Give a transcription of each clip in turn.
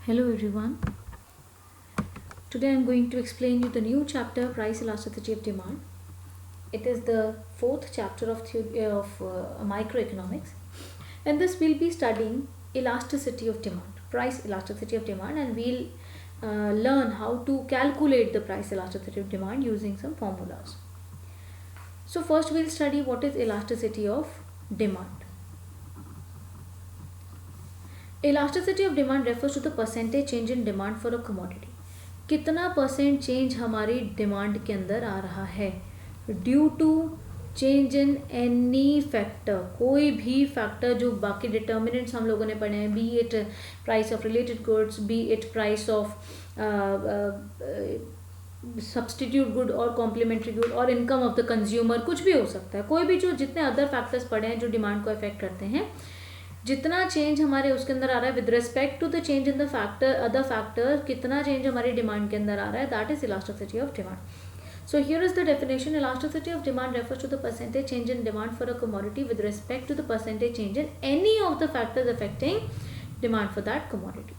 Hello everyone. Today I am going to explain you the new chapter Price Elasticity of Demand. It is the fourth chapter of theory of microeconomics. In this we'll be studying elasticity of demand, price elasticity of demand, and we'll learn how to calculate the price elasticity of demand using some formulas. So first we'll study what is elasticity of demand. Elasticity of demand refers to the percentage change in demand for a commodity. कितना percent change हमारी demand के अंदर आ रहा है due to change in any factor, कोई भी factor जो बाकी डिटर्मिनेंट्स हम लोगों ने पढ़े हैं, B it price of related goods, B it price of substitute good और कॉम्प्लीमेंट्री गुड और इनकम ऑफ द कंज्यूमर, कुछ भी हो सकता है, कोई भी जो जितने अदर फैक्टर्स पढ़े हैं जो डिमांड को अफेक्ट करते हैं, जितना चेंज हमारे उसके अंदर आ रहा है with respect to the change in the factor other factor, कितना चेंज हमारी डिमांड के अंदर आ रहा है, that is elasticity of demand. So here is the definition. Elasticity of demand refers to the percentage change in demand for a commodity with respect to the percentage change in any of the factors affecting demand for that commodity.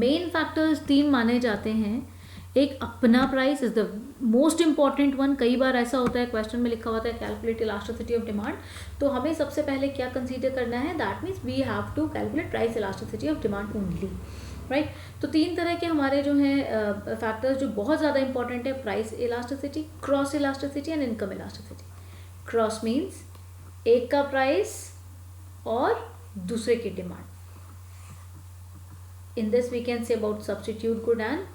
Main factors तीन माने जाते हैं. एक अपना price is the most important one. कई बार ऐसा होता है क्वेश्चन में लिखा होता है कैलकुलेट इलास्टिसिटी ऑफ डिमांड, तो हमें सबसे पहले क्या कंसीडर करना है, that means we have to calculate price elasticity of demand only, right. तो तीन तरह के हमारे जो हैं फैक्टर्स जो बहुत ज़्यादा इंपॉर्टेंट है, price elasticity, cross elasticity and income elasticity. Cross means एक का प्राइस और दूसरे की demand. In this we can say about substitute good and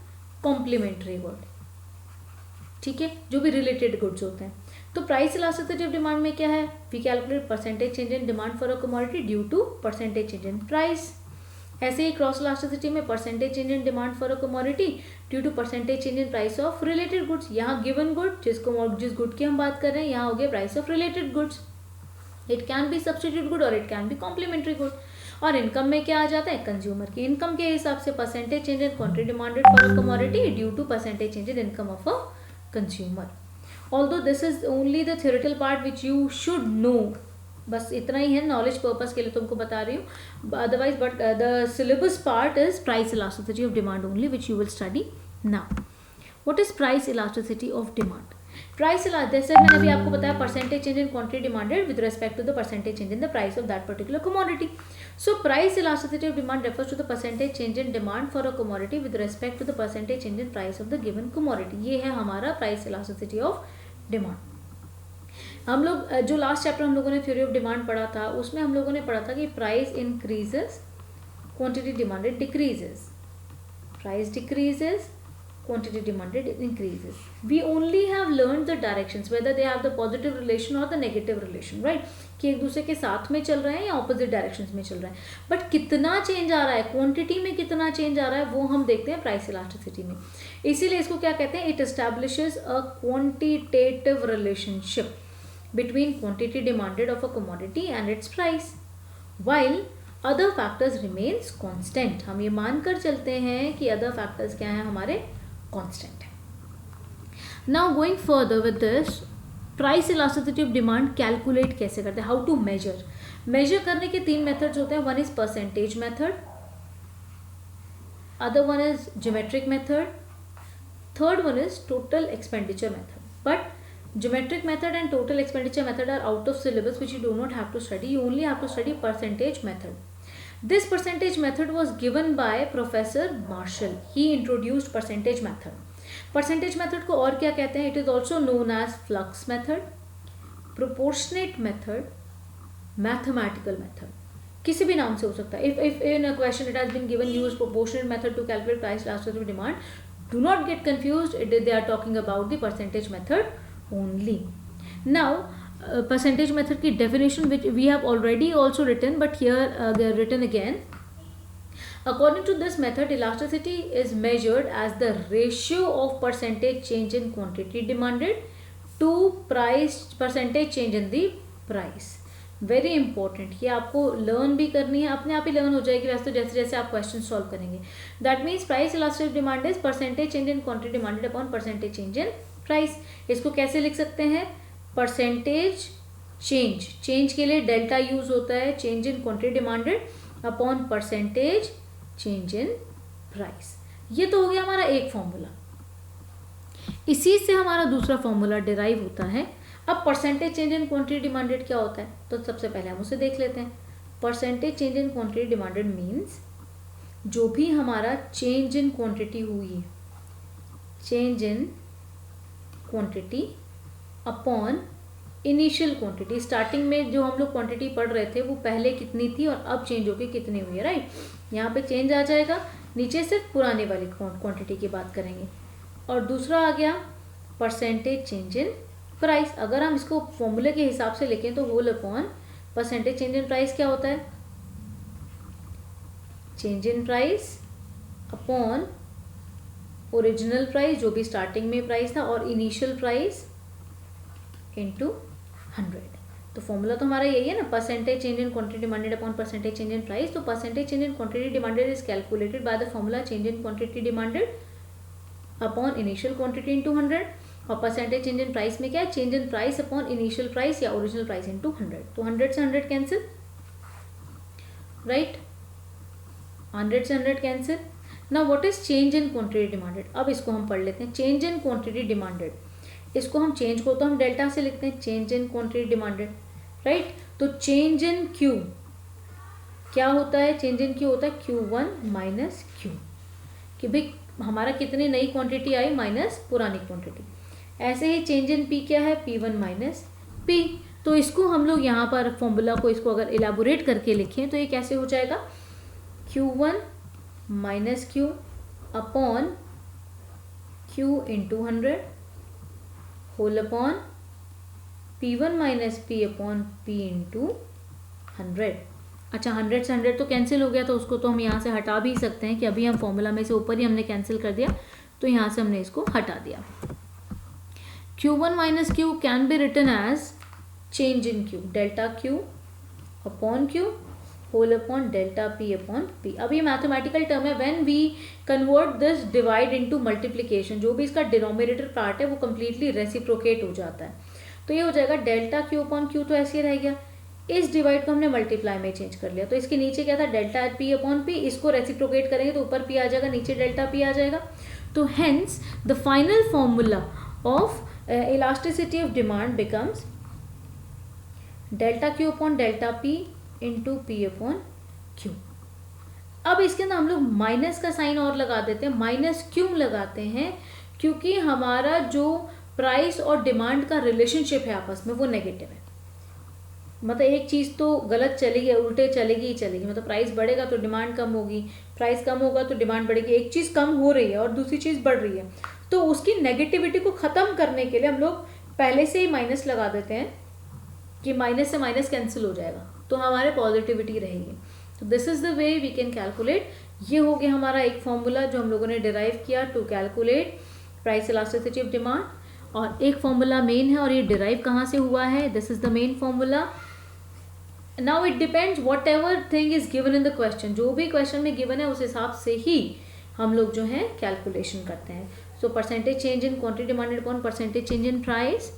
complementary good, ठीक है, जो भी रिलेटेड गुड्स होते हैं. तो प्राइस इलास्टिसिटी ऑफ डिमांड में क्या है, we calculate percentage change in demand for a commodity due to percentage change in price. ऐसे ही क्रॉस इलास्टिसिटी में percentage change in demand for a commodity due to percentage change in price of related goods. यहाँ given good जिस good की हम बात कर रहे हैं, यहाँ हो गया price of related goods. It can be substitute good और it can be complementary good. और इनकम में क्या आ जाता है, कंज्यूमर की इनकम के हिसाब से percentage change in quantity demanded for a commodity due to percentage change in income of a consumer. Although this is only the theoretical part which you should know. बस इतना ही है, नॉलेज पर्पस के लिए तुमको बता रही हूँ. Otherwise but the syllabus part is price elasticity of demand only which you will study now. What is price elasticity of demand? Price जैसे मैंने अभी आपको बताया, percentage change in quantity demanded with respect to the percentage change in the price of that particular commodity. So price elasticity of demand refers to the percentage change in demand for a commodity with respect to the percentage change in price of the given commodity. ये है हमारा price elasticity of demand. हम लोग जो last chapter हम लोगों ने theory of demand पढ़ा था, उसमें हम लोगों ने पढ़ा था कि price increases, quantity demanded decreases, price decreases, quantity demanded increases. We only have learned the directions, whether they have the positive relation or the negative relation, right? कि एक दूसरे के साथ में चल रहे हैं या ऑपोजिट डायरेक्शंस में चल रहे हैं, बट कितना चेंज आ रहा है, क्वांटिटी में कितना चेंज आ रहा है, वो हम देखते हैं प्राइस इलास्टिसिटी में. इसीलिए इसको क्या कहते हैं, it establishes a quantitative relationship between quantity demanded of a commodity and it's price, while other factors remains constant. हम ये मानकर चलते हैं कि अदर फैक्टर्स क्या हैं, हमारे कांस्टेंट है. Now going further with this, price elasticity of demand calculate कैसे करते हैं, हाउ टू मेजर. मेजर करने के तीन मेथड्स होते हैं. One is percentage method, other one is geometric method, third one is total expenditure method. But geometric method and total expenditure method are out of syllabus which you do not have to study. You only have to study percentage method. This percentage method was given by Professor Marshall. He introduced percentage method. Percentage method को और क्या कहते हैं? It is also known as flux method, proportionate method, mathematical method. किसी भी नाम से हो सकता है. If in a question it has been given use proportionate method to calculate price elasticity of demand, do not get confused. They are talking about the percentage method only. Now, percentage method की definition which we have already also written, but here they are written again. According to this method, elasticity is measured as the ratio of percentage change in quantity demanded to price percentage change in the price. Very important. ये आपको learn भी करनी है, अपने आप ही learn हो जाएगी वैसे तो जैसे जैसे आप question solve करेंगे. That means price elasticity of demand is percentage change in quantity demanded upon percentage change in price. इसको कैसे लिख सकते हैं, परसेंटेज चेंज के लिए डेल्टा यूज होता है, change in quantity demanded upon percentage change in price. ये तो हो गया हमारा एक फॉर्मूला। इसी से हमारा दूसरा फॉर्मूला डिराइव होता है। अब percentage change in quantity demanded क्या होता है, तो सबसे पहले हम उसे देख लेते हैं। Percentage change in quantity demanded means जो भी हमारा चेंज इन क्वांटिटी हुई है, change in quantity upon initial quantity. Starting में जो हम लोग क्वांटिटी पढ़ रहे थे वो पहले कितनी थी और अब चेंज होके कितनी हुई है, राइट। यहाँ पे चेंज आ जाएगा, नीचे सिर्फ पुराने वाली क्वांटिटी की बात करेंगे। और दूसरा आ गया परसेंटेज चेंज इन प्राइस। अगर हम इसको फॉर्मूले के हिसाब से लिखें तो whole upon percentage change in price क्या होता है, change in price upon original price जो भी स्टार्टिंग में प्राइस था और इनिशियल प्राइस इंटू 100। तो फॉर्मूला तो हमारा यही है ना, percentage change in quantity demanded upon percentage change in price. तो percentage change in quantity demanded is calculated by the formula change in quantity demanded upon initial quantity into 100। और percentage change in price में क्या है, change in price upon initial price या original price into 100। तो 100 से 100 cancel, right, 100 से 100 cancel. Now what is change in quantity demanded, अब इसको हम पढ़ लेते हैं। चेंज इन क्वांटिटी डिमांडेड, इसको हम चेंज को तो हम डेल्टा से लिखते हैं, change in quantity demanded, right. तो चेंज इन क्यू क्या होता है, चेंज इन क्यू होता है Q1 माइनस क्यू, कि भाई हमारा कितनी नई क्वांटिटी आई माइनस पुरानी क्वांटिटी। ऐसे ही चेंज इन पी क्या है, P1 माइनस पी। तो इसको हम लोग यहाँ पर फॉर्मूला को इसको अगर इलेबोरेट करके लिखें तो ये कैसे हो जाएगा, Q1 minus Q upon Q into 100 whole upon P1 minus P upon P into 100। अच्छा 100 से 100 तो कैंसिल हो गया, तो उसको तो हम यहाँ से हटा भी सकते हैं कि अभी हम फॉर्मूला में से ऊपर ही हमने कैंसिल कर दिया, तो यहाँ से हमने इसको हटा दिया। Q1 minus Q can be written as change in Q, delta Q upon Q whole upon delta P upon P. अब ये मैथमेटिकल टर्म है, when we convert this divide into multiplication, जो भी इसका डिनोमिनेटर पार्ट है वो completely reciprocate हो जाता है। तो ये हो जाएगा डेल्टा क्यू अपॉन क्यू, तो ऐसे ही रह गया। इस डिवाइड को हमने मल्टीप्लाई में चेंज कर लिया, तो इसके नीचे क्या था, डेल्टा पी अपॉन पी। इसको रेसिप्रोकेट करेंगे तो ऊपर पी आ जाएगा, नीचे डेल्टा पी आ जाएगा। तो hence the final formula of elasticity of demand becomes delta Q upon delta P into P upon Q. अब इसके अंदर हम लोग माइनस का साइन और लगा देते हैं। माइनस क्यों लगाते हैं, क्योंकि हमारा जो प्राइस और डिमांड का रिलेशनशिप है आपस में वो नेगेटिव है। मतलब एक चीज़ तो गलत चलेगी, उल्टे चलेगी ही चलेगी। मतलब प्राइस बढ़ेगा तो डिमांड कम होगी, प्राइस कम होगा तो डिमांड बढ़ेगी। एक चीज़ कम हो रही है और दूसरी चीज़ बढ़ रही है, तो उसकी नेगेटिविटी को ख़त्म करने के लिए हम लोग पहले से ही माइनस लगा देते हैं कि माइनस से माइनस कैंसिल हो जाएगा, तो हमारे पॉजिटिविटी रहेगी। तो this is the way we can calculate. ये हो गया हमारा एक फॉर्मूला जो हम लोगों ने डिराइव किया to calculate price elasticity of demand. और एक फॉर्मूला मेन है, और ये डिराइव कहाँ से हुआ है, this is the main formula. Now it depends what ever thing is given in the question, जो भी क्वेश्चन में गिवन है उस हिसाब से ही हम लोग जो है कैलकुलेशन करते हैं। So percentage change in quantity demanded upon percentage change in price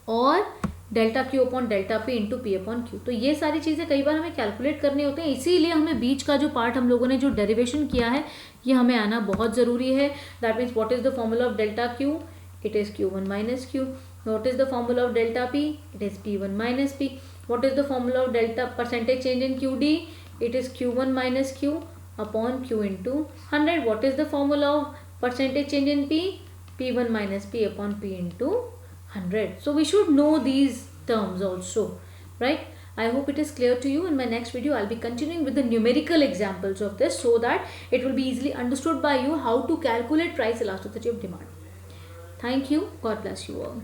और delta Q upon delta P into P upon Q. तो ये सारी चीज़ें कई बार हमें कैलकुलेट करनी होती हैं, इसीलिए हमें बीच का जो पार्ट हम लोगों ने जो डेरिवेशन किया है ये हमें आना बहुत ज़रूरी है। That means what is the formula of delta Q, it is Q1 minus Q. What is the formula of delta P, it is P1 minus P. What is the formula of delta percentage change in QD, it is Q1 minus Q upon Q into 100। What is the formula of percentage change in P, P1 minus P upon P into 100. So we should know these terms also, right? I hope it is clear to you. In my next video, I'll be continuing with the numerical examples of this so that it will be easily understood by you how to calculate price elasticity of demand. Thank you. God bless you all.